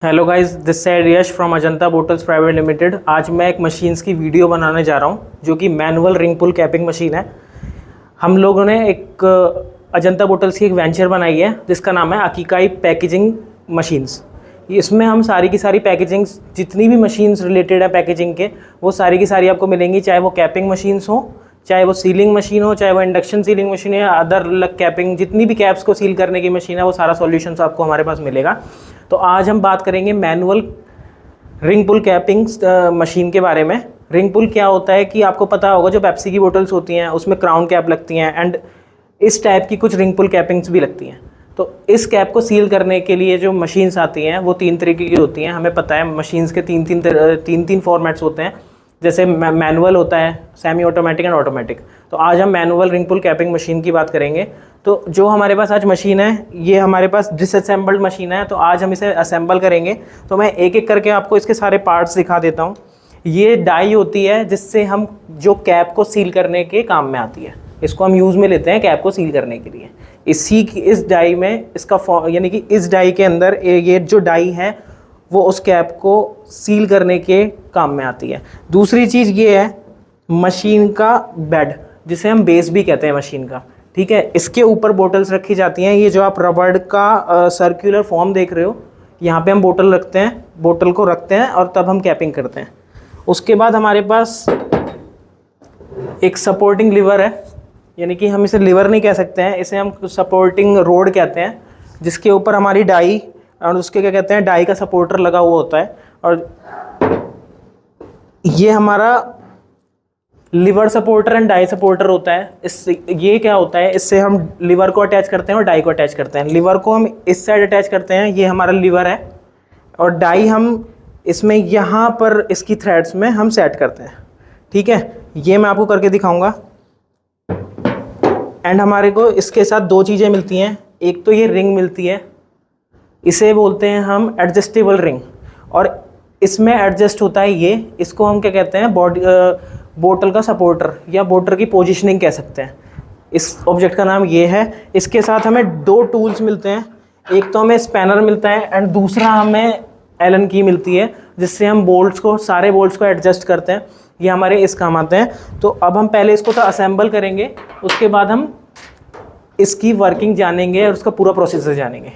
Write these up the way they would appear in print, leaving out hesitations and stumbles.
Hello guys, this side Yash from Ajanta bottles private limited. आज मैं एक मशीन्स की वीडियो बनाने जा रहा हूं जो कि मैनुअल रिंग पुल कैपिंग मशीन है। हम लोगों ने एक अजंता बोटल्स की एक वेंचर बनाई है जिसका नाम है अकीकाई पैकेजिंग मशीन्स। इसमें हम सारी की सारी पैकेजिंग, जितनी भी मशीन्स रिलेटेड है पैकेजिंग के, वो सारी की सारी आपको मिलेंगी, चाहे वो कैपिंग मशीन्स हो, चाहे वो सीलिंग मशीन हो, चाहे वो इंडक्शन सीलिंग मशीन है या अदर अलग कैपिंग, जितनी भी कैप्स को सील करने की मशीन है, वो सारा सॉल्यूशंस आपको हमारे पास मिलेगा। तो आज हम बात करेंगे मैनुअल रिंग पुल कैपिंग मशीन के बारे में। रिंग पुल क्या होता है कि आपको पता होगा, जो पेप्सी की बोटल्स होती हैं उसमें क्राउन कैप लगती हैं एंड इस टाइप की कुछ रिंग पुल कैपिंग्स भी लगती हैं। तो इस कैप को सील करने के लिए जो मशीन्स आती हैं वो तीन तरीके की होती हैं। हमें पता है मशीन्स के तीन फॉर्मेट्स होते हैं, जैसे मैनुअल होता है, सेमी ऑटोमेटिक एंड ऑटोमेटिक। तो आज हम मैनुअल रिंग पुल कैपिंग मशीन की बात करेंगे। तो जो हमारे पास आज मशीन है, ये हमारे पास डिसअसेंबल्ड मशीन है, तो आज हम इसे असेंबल करेंगे। तो मैं एक एक करके आपको इसके सारे पार्ट्स दिखा देता हूँ। ये डाई होती है जिससे हम जो कैप को सील करने के काम में आती है, इसको हम यूज़ में लेते हैं कैप को सील करने के लिए। इस डाई में इसका यानी कि इस डाई के अंदर ये जो डाई है वो उस कैप को सील करने के काम में आती है। दूसरी चीज़ ये है मशीन का बेड, जिसे हम बेस भी कहते हैं मशीन का, ठीक है। इसके ऊपर बोटल्स रखी जाती हैं। ये जो आप रबड़ का सर्कुलर फॉर्म देख रहे हो, यहाँ पे हम बोतल रखते हैं, बोतल को रखते हैं और तब हम कैपिंग करते हैं। उसके बाद हमारे पास एक सपोर्टिंग लीवर है, यानी कि हम इसे लीवर नहीं कह सकते हैं, इसे हम सपोर्टिंग रोड कहते हैं, जिसके ऊपर हमारी डाई और उसके क्या कहते हैं डाई का सपोर्टर लगा हुआ होता है। और ये हमारा lever supporter and die supporter होता है। इससे ये क्या होता है, इससे हम लिवर को अटैच करते हैं और डाई को अटैच करते हैं। लिवर को हम इस साइड अटैच करते हैं, ये हमारा लिवर है, और डाई हम इसमें यहाँ पर इसकी थ्रेड्स में हम सेट करते हैं, ठीक है। ये मैं आपको करके दिखाऊंगा। एंड हमारे को इसके साथ दो चीज़ें मिलती हैं। एक तो ये रिंग मिलती है, इसे बोलते हैं हम एडजस्टेबल रिंग, और इसमें एडजस्ट होता है ये, इसको हम क्या कहते हैं बोतल का सपोर्टर या बोतल की पोजीशनिंग कह सकते हैं। इस ऑब्जेक्ट का नाम ये है। इसके साथ हमें दो टूल्स मिलते हैं, एक तो हमें स्पैनर मिलता है एंड दूसरा हमें एलन की मिलती है, जिससे हम सारे बोल्ट्स को एडजस्ट करते हैं। ये हमारे इस काम आते हैं। तो अब हम पहले इसको तो असेंबल करेंगे, उसके बाद हम इसकी वर्किंग जानेंगे और उसका पूरा प्रोसीजर जानेंगे।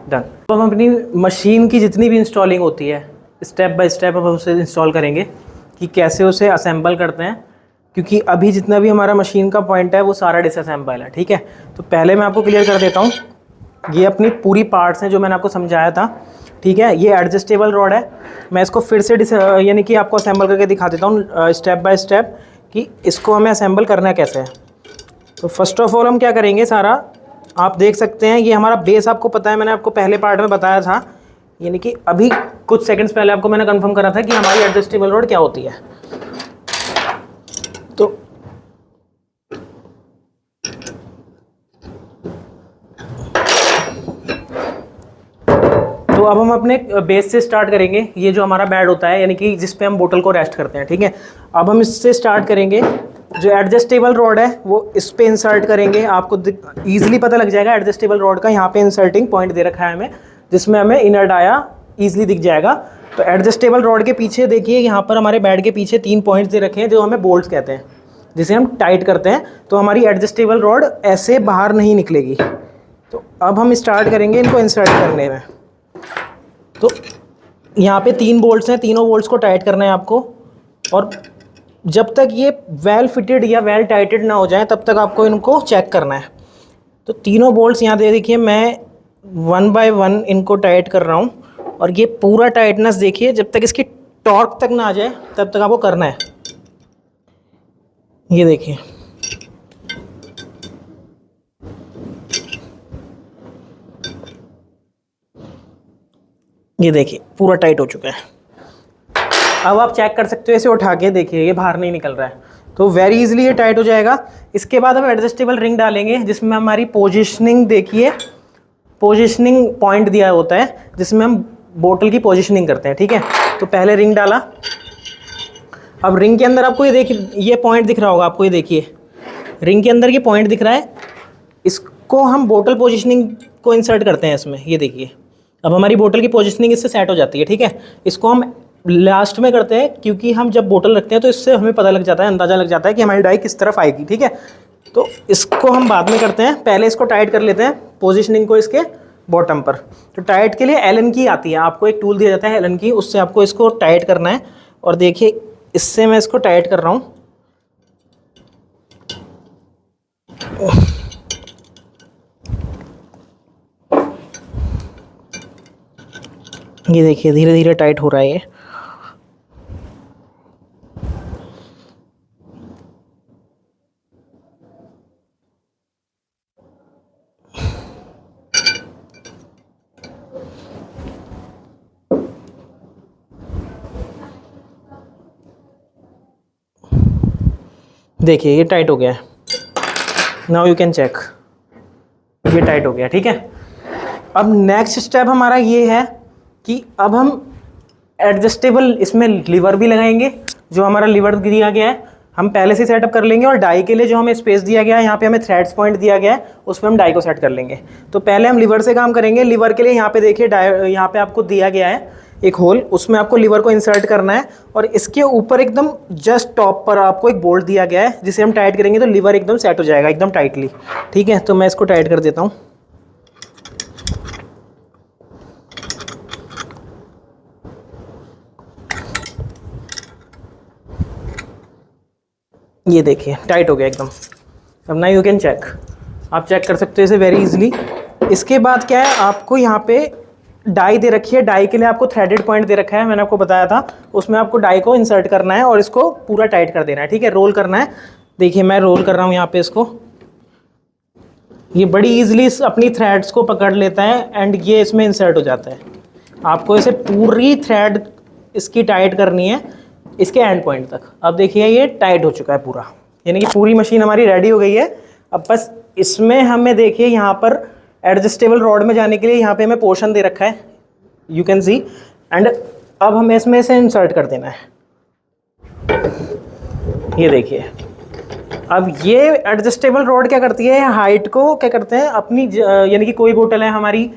डन। तो हम अपनी मशीन की जितनी भी इंस्टॉलिंग होती है, स्टेप बाय स्टेप हम उसे इंस्टॉल करेंगे कि कैसे उसे असेंबल करते हैं, क्योंकि अभी जितना भी हमारा मशीन का पॉइंट है वो सारा डिसअसेंबल है, ठीक है। तो पहले मैं आपको क्लियर कर देता हूँ, ये अपनी पूरी पार्ट्स हैं जो मैंने आपको समझाया था, ठीक है। ये एडजस्टेबल रॉड है, मैं इसको फिर से यानी कि आपको असेंबल करके दिखा देता हूँ स्टेप बाय स्टेप कि इसको हमें असेंबल करना कैसे है। तो फर्स्ट ऑफ ऑल हम क्या करेंगे, सारा आप देख सकते हैं, ये हमारा बेस आपको पता है, मैंने आपको पहले पार्ट में बताया था, यानी कि अभी कुछ सेकंड्स पहले आपको मैंने कंफर्म करा था कि हमारी एडजस्टेबल रॉड क्या होती है। तो अब हम अपने बेस से स्टार्ट करेंगे। ये जो हमारा बेड होता है, यानी कि जिस पे हम बोतल को रेस्ट करते हैं, ठीक है। अब हम इससे स्टार्ट करेंगे। जो एडजस्टेबल रॉड है वो इस पे इंसर्ट करेंगे। आपको ईजिली पता लग जाएगा एडजस्टेबल रॉड का, यहाँ पे इंसर्टिंग पॉइंट दे रखा है हमें, जिसमें हमें इनर डाया ईजिली दिख जाएगा। तो एडजस्टेबल रॉड के पीछे देखिए, यहाँ पर हमारे बेड के पीछे 3 पॉइंट्स दे रखे हैं जो हमें बोल्ट्स कहते हैं, जिसे हम टाइट करते हैं। तो हमारी एडजस्टेबल रॉड ऐसे बाहर नहीं निकलेगी। तो अब हम स्टार्ट करेंगे इनको इंसर्ट करने में। तो यहाँ पे 3 बोल्ट्स हैं, तीनों बोल्ट्स को टाइट करना है आपको, और जब तक ये वेल फिटेड या वेल टाइटेड ना हो जाए तब तक आपको इनको चेक करना है। तो तीनों बोल्ट्स यहाँ दे देखिए, मैं 1 बाय 1 इनको टाइट कर रहा हूँ, और ये पूरा टाइटनेस देखिए, जब तक इसकी टॉर्क तक ना आ जाए तब तक आपको करना है। ये देखिए, ये देखिए पूरा टाइट हो चुका है। अब आप चेक कर सकते हो, इसे उठा के देखिए, ये बाहर नहीं निकल रहा है। तो वेरी इजीली ये टाइट हो जाएगा। इसके बाद हम एडजस्टेबल रिंग डालेंगे, जिसमें हमारी पोजीशनिंग देखिए, पोजीशनिंग पॉइंट दिया होता है जिसमें हम बोतल की पोजीशनिंग करते हैं, ठीक है। तो पहले रिंग डाला। अब रिंग के अंदर आपको ये देखिए, ये पॉइंट दिख रहा होगा आपको, ये देखिए रिंग के अंदर ये पॉइंट दिख रहा है। इसको हम बोतल पोजीशनिंग को इंसर्ट करते हैं इसमें, ये देखिए अब हमारी बोतल की पोजिशनिंग इससे सेट हो जाती है, ठीक है। इसको हम लास्ट में करते हैं, क्योंकि हम जब बोतल रखते हैं तो इससे हमें पता लग जाता है, अंदाज़ा लग जाता है कि हमारी डाई किस तरफ आएगी, ठीक है। तो इसको हम बाद में करते हैं, पहले इसको टाइट कर लेते हैं पोजिशनिंग को इसके बॉटम पर। तो टाइट के लिए एलन की आती है, आपको एक टूल दिया जाता है एलन की, उससे आपको इसको टाइट करना है। और देखिए इससे मैं इसको टाइट कर रहा हूँ। ये देखिए धीरे धीरे टाइट हो रहा है ये। देखिए ये टाइट हो गया है। नाउ यू कैन चेक, ये टाइट हो गया, ठीक है। अब नेक्स्ट स्टेप हमारा ये है कि अब हम एडजस्टेबल इसमें लीवर भी लगाएंगे। जो हमारा लीवर दिया गया है हम पहले से सेटअप कर लेंगे, और डाई के लिए जो हमें स्पेस दिया गया है, यहाँ पे हमें थ्रेड्स पॉइंट दिया गया है, उस पर हम डाई को सेट कर लेंगे। तो पहले हम लीवर से काम करेंगे। लीवर के लिए यहाँ पे देखिए डाई, यहाँ पे आपको दिया गया है एक होल, उसमें आपको लीवर को इंसर्ट करना है, और इसके ऊपर एकदम जस्ट टॉप पर आपको एक बोल्ट दिया गया है, जिसे हम टाइट करेंगे तो लीवर एकदम सेट हो जाएगा एकदम टाइटली, ठीक है। तो मैं इसको टाइट कर देता हूँ। ये देखिए टाइट हो गया एकदम। अब ना यू कैन चेक, आप चेक कर सकते हो इसे वेरी इजीली। इसके बाद क्या है, आपको यहाँ पे डाई दे रखी है, डाई के लिए आपको थ्रेडेड पॉइंट दे रखा है, मैंने आपको बताया था। उसमें आपको डाई को इंसर्ट करना है और इसको पूरा टाइट कर देना है, ठीक है। रोल करना है। देखिए मैं रोल कर रहा हूँ यहाँ पे इसको। ये बड़ी ईजिली अपनी थ्रेड्स को पकड़ लेता है एंड ये इसमें इंसर्ट हो जाता है। आपको इसे पूरी थ्रेड इसकी टाइट करनी है इसके एंड पॉइंट तक। अब देखिए ये टाइट हो चुका है पूरा, यानी कि पूरी मशीन हमारी रेडी हो गई है। अब बस इसमें हमें देखिए यहाँ पर एडजस्टेबल रॉड में जाने के लिए यहाँ पे हमें पोर्शन दे रखा है, यू कैन सी। एंड अब हमें इसमें से इंसर्ट कर देना है। ये देखिए अब ये एडजस्टेबल रॉड क्या करती है, हाइट को क्या करते हैं अपनी, यानी कि कोई बोतल है हमारी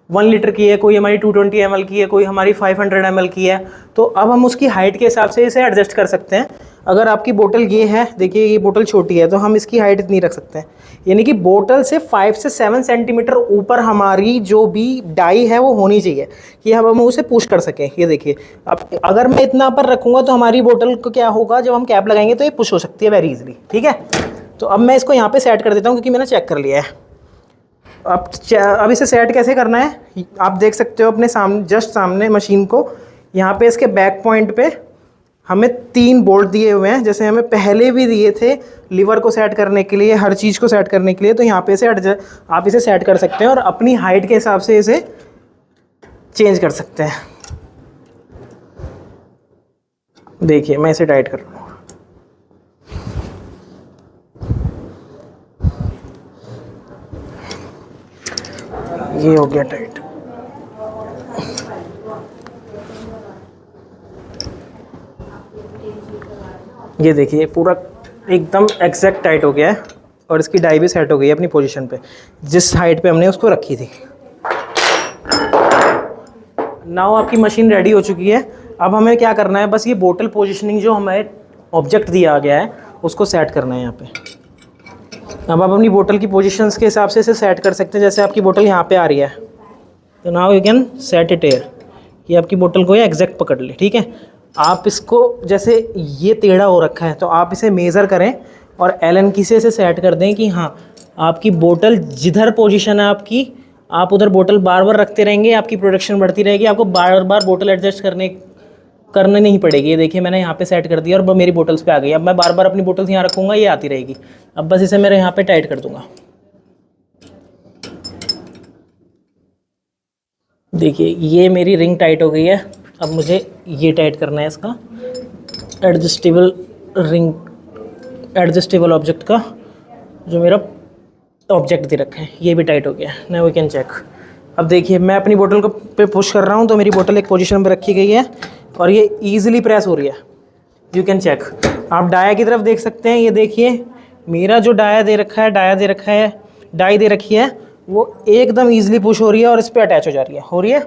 1 लीटर की है, कोई हमारी 220 ml की है, कोई हमारी 500 ml की है, तो अब हम उसकी हाइट के हिसाब से इसे एडजस्ट कर सकते हैं। अगर आपकी बोतल ये है, देखिए ये बोतल छोटी है, तो हम इसकी हाइट इतनी रख सकते हैं, यानी कि बोतल से 5 से 7 सेंटीमीटर ऊपर हमारी जो भी डाई है वो होनी चाहिए कि हम उसे पुश कर सकें। ये देखिए अब अगर मैं इतना पर रखूँगा तो हमारी बोतल को क्या होगा, जब हम कैप लगाएंगे तो ये पुश हो सकती है वेरी इजीली, ठीक है। तो अब मैं इसको यहाँ पर सेट कर देता हूँ, क्योंकि मैंने चेक कर लिया है। अब इसे सेट कैसे करना है, आप देख सकते हो अपने सामने, जस्ट सामने मशीन को। यहाँ पे इसके बैक पॉइंट पे हमें 3 बोल्ट दिए हुए हैं, जैसे हमें पहले भी दिए थे लीवर को सेट करने के लिए, हर चीज़ को सेट करने के लिए। तो यहाँ पे इसे आप इसे सेट कर सकते हैं और अपनी हाइट के हिसाब से इसे चेंज कर सकते हैं। देखिए मैं इसे टाइट कर रहा हूँ। ये हो गया टाइट। ये देखिए पूरा एकदम एग्जैक्ट टाइट हो गया है, और इसकी डाई भी सेट हो गई है अपनी पोजीशन पे, जिस हाइट पे हमने उसको रखी थी। नाउ आपकी मशीन रेडी हो चुकी है। अब हमें क्या करना है, बस ये बोतल पोजीशनिंग जो हमें ऑब्जेक्ट दिया गया है उसको सेट करना है यहाँ पे। अब आप अपनी बोतल की पोजीशंस के हिसाब से इसे सेट कर सकते हैं। जैसे आपकी बोतल यहाँ पे आ रही है, तो now you can set it here. ये आपकी बोतल को ये एग्जैक्ट पकड़ ले, ठीक है। आप इसको, जैसे ये टेढ़ा हो रखा है, तो आप इसे मेज़र करें और एलन की से इसे सेट कर दें कि हाँ आपकी बोतल जिधर पोजीशन है आपकी, आप उधर बोतल बार बार रखते रहेंगे, आपकी प्रोडक्शन बढ़ती रहेगी, आपको बार बार बोतल एडजस्ट करने नहीं पड़ेगी। ये देखिए मैंने यहाँ पे सेट कर दिया और मेरी बोतल्स पे आ गई। अब मैं बार बार अपनी बोतल्स यहाँ रखूँगा, ये आती रहेगी। अब बस इसे मेरे यहाँ पे टाइट कर दूँगा। देखिए ये मेरी रिंग टाइट हो गई है। अब मुझे ये टाइट करना है, इसका एडजस्टेबल रिंग, एडजस्टेबल ऑब्जेक्ट का जो मेरा ऑब्जेक्ट दे रखा है, ये भी टाइट हो गया है। Now we can check. अब देखिए मैं अपनी बोतल को पे पुश कर रहा हूँ, तो मेरी बोतल एक पोजीशन पर रखी गई है और ये ईजिली प्रेस हो रही है। You can check. आप डाया की तरफ देख सकते हैं। ये देखिए मेरा जो डाया दे रखा है, डाई दे रखी है, वो एकदम ईजिली पुश हो रही है और इस पर अटैच हो रही है।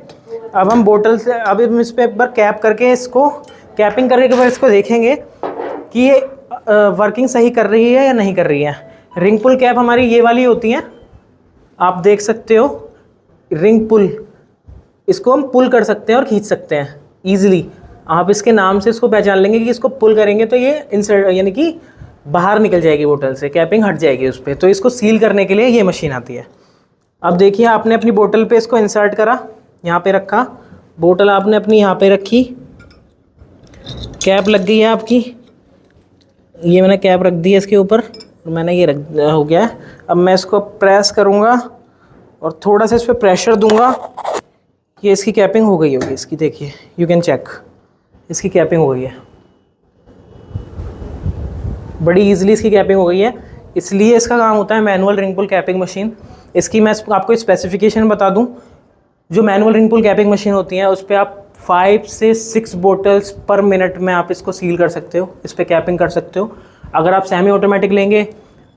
अब हम बोतल से अब हम इस पर एक बार कैप करके इसको कैपिंग करने के बाद इसको देखेंगे कि ये वर्किंग सही कर रही है या नहीं कर रही है। रिंग पुल कैप हमारी ये वाली होती हैं, आप देख सकते हो रिंग पुल, इसको हम पुल कर सकते हैं और खींच सकते हैं ईजिली। आप इसके नाम से इसको पहचान लेंगे कि इसको पुल करेंगे तो ये इंसर्ट यानी कि बाहर निकल जाएगी बोतल से, कैपिंग हट जाएगी उस पर। तो इसको सील करने के लिए ये मशीन आती है। अब देखिए आपने अपनी बोतल पे इसको इंसर्ट करा, यहाँ पे रखा, बोतल आपने अपनी यहाँ पे रखी, कैप लग गई है आपकी, ये मैंने कैप रख दी है इसके ऊपर, मैंने ये रख हो गया है। अब मैं इसको प्रेस करूँगा और थोड़ा सा इस पर प्रेशर दूंगा, ये इसकी कैपिंग हो गई होगी इसकी, देखिए यू कैन चेक, इसकी कैपिंग हो गई है, बड़ी इजीली इसकी कैपिंग हो गई है। इसलिए इसका काम होता है मैनुअल रिंग पुल कैपिंग मशीन। इसकी मैं आपको स्पेसिफिकेशन बता दूं, जो मैनुअल रिंग पुल कैपिंग मशीन होती है उस पर आप 5 से 6 बोटल्स पर मिनट में आप इसको सील कर सकते हो, इस पर कैपिंग कर सकते हो। अगर आप सेमी ऑटोमेटिक लेंगे,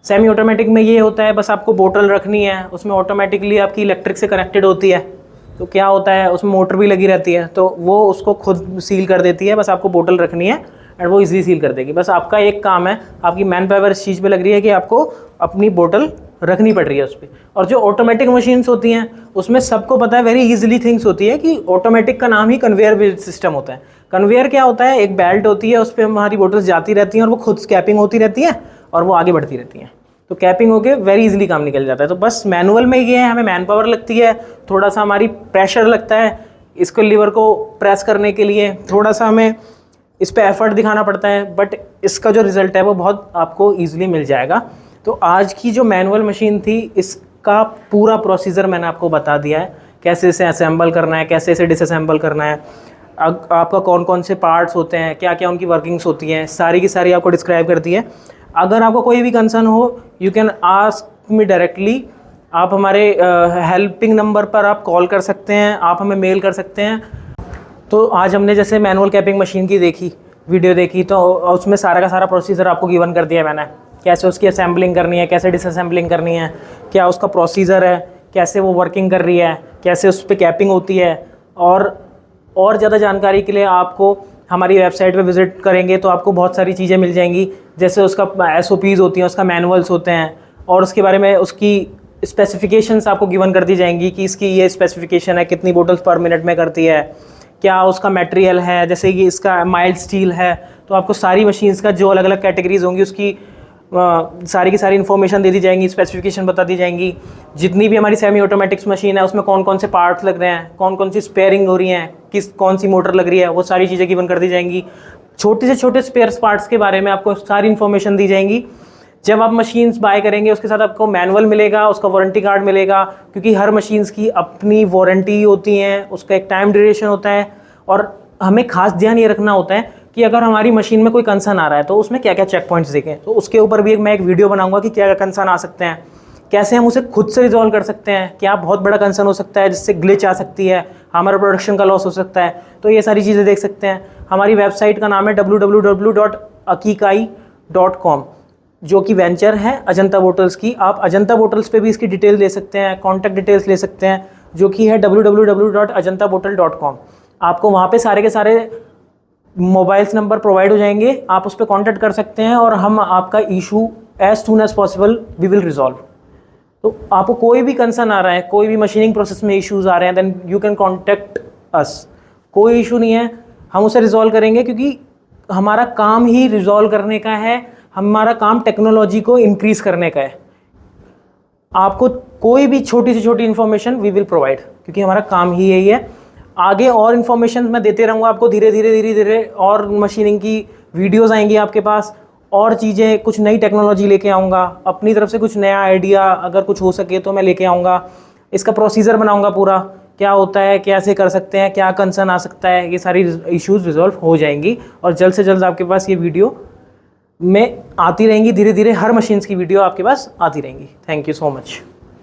सेमी ऑटोमेटिक में ये होता है बस आपको बोतल रखनी है, उसमें ऑटोमेटिकली आपकी इलेक्ट्रिक से कनेक्टेड होती है, तो क्या होता है उसमें मोटर भी लगी रहती है, तो वो उसको खुद सील कर देती है, बस आपको बोतल रखनी है एंड वो इजीली सील कर देगी। बस आपका एक काम है, आपकी मैन पावर इस चीज़ पे लग रही है कि आपको अपनी बोतल रखनी पड़ रही है उस पर। और जो ऑटोमेटिक मशीन्स होती हैं उसमें सबको पता है, वेरी इजीली थिंग्स होती है कि ऑटोमेटिक का नाम ही कन्वेयर सिस्टम होता है। कन्वेयर क्या होता है, एक बेल्ट होती है, उस पर हमारी बोटल्स जाती रहती हैं और वो खुद कैपिंग होती रहती है और वो आगे बढ़ती रहती हैं, तो कैपिंग होके वेरी इजीली काम निकल जाता है। तो बस मैनुअल में ये है, हमें मैन पावर लगती है, थोड़ा सा हमारी प्रेशर लगता है इसको लीवर को प्रेस करने के लिए, थोड़ा सा हमें इस पर एफर्ट दिखाना पड़ता है, बट इसका जो रिज़ल्ट है वो बहुत आपको ईजिली मिल जाएगा। तो आज की जो मैनुअल मशीन थी इसका पूरा प्रोसीजर मैंने आपको बता दिया है, कैसे इसे असेंबल करना है, कैसे इसे डिसअसेंबल करना है, आपका कौन कौन से पार्ट्स होते हैं, क्या क्या उनकी वर्किंग्स होती हैं, सारी की सारी आपको डिस्क्राइब कर दी है। अगर आपको कोई भी कंसर्न हो you can ask me directly, आप हमारे हेल्पिंग नंबर पर आप कॉल कर सकते हैं, आप हमें मेल कर सकते हैं। तो आज हमने जैसे मैनुअल कैपिंग मशीन की वीडियो देखी, तो उसमें सारा का सारा प्रोसीजर आपको गिवन कर दिया मैंने, कैसे उसकी असेंबलिंग करनी है, कैसे डिसअसेंबलिंग करनी है, क्या उसका प्रोसीजर है, कैसे वो वर्किंग कर रही है, कैसे उस पर कैपिंग होती है। और ज़्यादा जानकारी के लिए आपको हमारी वेबसाइट पे विज़िट करेंगे तो आपको बहुत सारी चीज़ें मिल जाएंगी, जैसे उसका SOPs होती हैं, उसका मैनुअल्स होते हैं, और उसके बारे में उसकी स्पेसिफिकेशंस आपको गिवन कर दी जाएंगी कि इसकी ये स्पेसिफिकेशन है, कितनी बोटल्स पर मिनट में करती है, क्या उसका मटेरियल है, जैसे कि इसका माइल्ड स्टील है। तो आपको सारी मशीन्स का जो अलग अलग कैटेगरीज होंगी उसकी सारी की सारी इन्फॉर्मेशन दे दी जाएंगी, स्पेसिफिकेशन बता दी जाएंगी। जितनी भी हमारी सेमी ऑटोमेटिक्स मशीन है उसमें कौन कौन से पार्ट्स लग रहे हैं, कौन कौन सी स्पेयरिंग हो रही हैं, कौन सी मोटर लग रही है, वो सारी चीज़ें गिवन कर दी जाएंगी। छोटे से छोटे स्पेयर पार्ट्स के बारे में आपको सारी इन्फॉर्मेशन दी जाएंगी। जब आप मशीन्स बाय करेंगे उसके साथ आपको मैनुअल मिलेगा, उसका वारंटी कार्ड मिलेगा, क्योंकि हर मशीन्स की अपनी वारंटी होती है, उसका एक टाइम ड्यूरेशन होता है। और हमें खास ध्यान ये रखना होता है कि अगर हमारी मशीन में कोई कंसर्न आ रहा है तो उसमें क्या क्या चेक पॉइंट्स देखें, तो उसके ऊपर भी मैं एक वीडियो बनाऊंगा कि क्या क्या कंसर्न आ सकते हैं, कैसे हम उसे खुद से रिजॉल्व कर सकते हैं, क्या बहुत बड़ा कंसर्न हो सकता है जिससे ग्लिच आ सकती है, हमारा प्रोडक्शन का लॉस हो सकता है। तो ये सारी चीज़ें देख सकते हैं। हमारी वेबसाइट का नाम है www.akikai.com, जो कि वेंचर है अजंता बोटल्स की। आप अजंता बोटल्स पे भी इसकी डिटेल ले सकते हैं, कॉन्टैक्ट डिटेल्स ले सकते हैं, जो कि है www.ajantabottle.com। आपको वहाँ पे सारे के सारे मोबाइल्स नंबर प्रोवाइड हो जाएंगे, आप उस पर कॉन्टैक्ट कर सकते हैं और हम आपका issue as soon as possible we will resolve. तो आपको कोई भी कंसर्न आ रहा है, कोई भी मशीनिंग प्रोसेस में इश्यूज आ रहे हैं, then you can contact us. कोई इशू नहीं है, हम उसे रिजॉल्व करेंगे, क्योंकि हमारा काम ही रिजॉल्व करने का है, हमारा काम टेक्नोलॉजी को इंक्रीज करने का है। आपको कोई भी छोटी से छोटी इन्फॉर्मेशन वी विल प्रोवाइड, क्योंकि हमारा काम ही यही है। आगे और इन्फॉर्मेशन मैं देते रहूँगा आपको, धीरे धीरे और मशीनिंग की वीडियोस आएंगी आपके पास, और चीज़ें, कुछ नई टेक्नोलॉजी लेके आऊँगा अपनी तरफ से, कुछ नया आइडिया अगर कुछ हो सके तो मैं लेके आऊँगा। इसका प्रोसीजर बनाऊँगा पूरा, क्या होता है, कैसे कर सकते हैं, क्या कंसर्न आ सकता है, ये सारी इश्यूज़ रिजॉल्व हो जाएंगी और जल्द से जल्द आपके पास ये वीडियो में आती रहेंगी। धीरे धीरे हर मशीन्स की वीडियो आपके पास आती रहेंगी। Thank you so much.